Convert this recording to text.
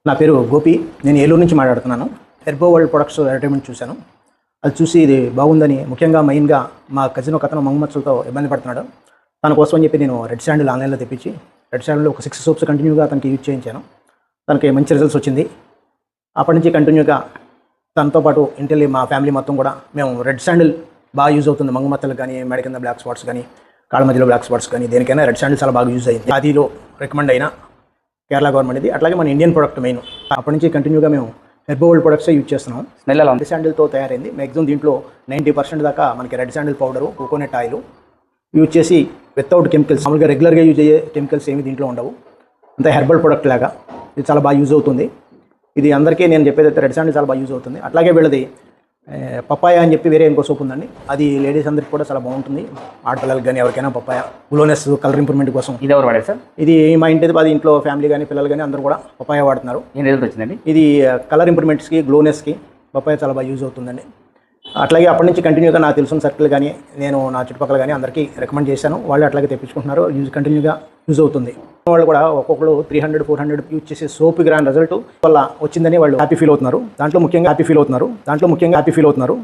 నా పేరు గోపి. నేను ఏలూరు నుంచి మాట్లాడుతున్నాను. హెర్బో వరల్డ్ ప్రొడక్ట్స్ అడ్వర్టైజ్మెంట్ చూశాను. అది చూసి ఇది బాగుందని, ముఖ్యంగా మెయిన్గా మా కజిన్ ఒక అతను మంగుమచ్చలతో ఇబ్బంది పడుతున్నాడు. తన కోసం అని చెప్పి నేను రెడ్ శాండిల్ ఆన్లైన్లో తెప్పించి రెడ్ శాండిల్లో ఒక 6 సోప్స్ కంటిన్యూగా తనకి యూజ్ చేయించాను. తనకి మంచి రిజల్ట్స్ వచ్చింది. అప్పటి నుంచి కంటిన్యూగా తనతో పాటు ఇంటిల్లి మా ఫ్యామిలీ మొత్తం కూడా మేము రెడ్ శాండిల్ బాగా యూజ్ అవుతుంది. మంగుమచ్చలకు కానీ, మెడ కింద బ్లాక్ స్పాట్స్ కానీ, కాళ్ళ మధ్యలో బ్లాక్ స్పాట్స్ కానీ, దేనికైనా రెడ్ శాండిల్ చాలా బాగా యూజ్ అయింది. ఆదిలో రికమెండ్ అయిన కేరళ గవర్నమెంట్ ఇది. అట్లాగే మన ఇండియన్ ప్రొడక్ట్ మెయిన్. అప్పటి నుంచి కంటిన్యూగా మేము హెర్బో వరల్డ్ ప్రొడక్ట్సే యూజ్ చేస్తున్నాం. స్మెల్ ఎలా ఉంది? రెడ్ శాండిల్తో తయారైంది. మ్యాక్సిమం దీంట్లో 90% దాకా మనకి red sandal powder, coconut oil use చేసి వితౌట్ కెమికల్స్, మామూలుగా రెగ్యులర్గా యూజ్ అయ్యే కెమికల్స్ ఏమి దీంట్లో ఉండవు. అంతా హెర్బల్ ప్రొడక్ట్ లాగా ఇది చాలా బాగా యూజ్ అవుతుంది. ఇది అందరికీ నేను చెప్పేది అయితే రెడ్ శాండిల్ చాలా బాగా యూజ్ అవుతుంది. అట్లాగే వీళ్ళది పప్పాయ అని చెప్పి వేరే ఇంకో సోప్ ఉందండి. అది లేడీస్ అందరికి కూడా చాలా బాగుంటుంది. ఆడపిల్లలకి కానీ ఎవరికైనా పప్పాయ గ్లోనెస్, కలర్ ఇంప్రూవ్మెంట్ కోసం. ఇది ఎవరు వాడారు సార్? ఇది మా ఇంటిది, అది ఇంట్లో ఫ్యామిలీ కానీ పిల్లలు కానీ అందరూ కూడా పప్పాయ వాడుతున్నారు. ఏం రిజల్ట్ వచ్చిందండి? ఇది కలర్ ఇంప్రూవ్మెంట్స్కి, గ్లోనెస్కి పప్పాయ చాలా బాగా యూజ్ అవుతుందండి. అట్లాగే అప్పటి నుంచి కంటిన్యూగా నాకు తెలిసిన సర్కిల్ కానీ, నేను నా చుట్టుపక్కల కానీ అందరికీ రికమెండ్ చేశాను. వాళ్ళు అట్లాగే తెప్పించుకుంటున్నారు. కంటిన్యూగా యూజ్ అవుతుంది. వాళ్ళు కూడా ఒక్కొక్కరు 300-400 యూజ్ చేసే సోప్ గ్రాండ్ రిజల్ట్ వల్ల వచ్చిందని వాళ్ళు హ్యాపీ ఫీల్ అవుతున్నారు. దాంట్లో ముఖ్యంగా హ్యాపీ ఫీల్ అవుతున్నారు.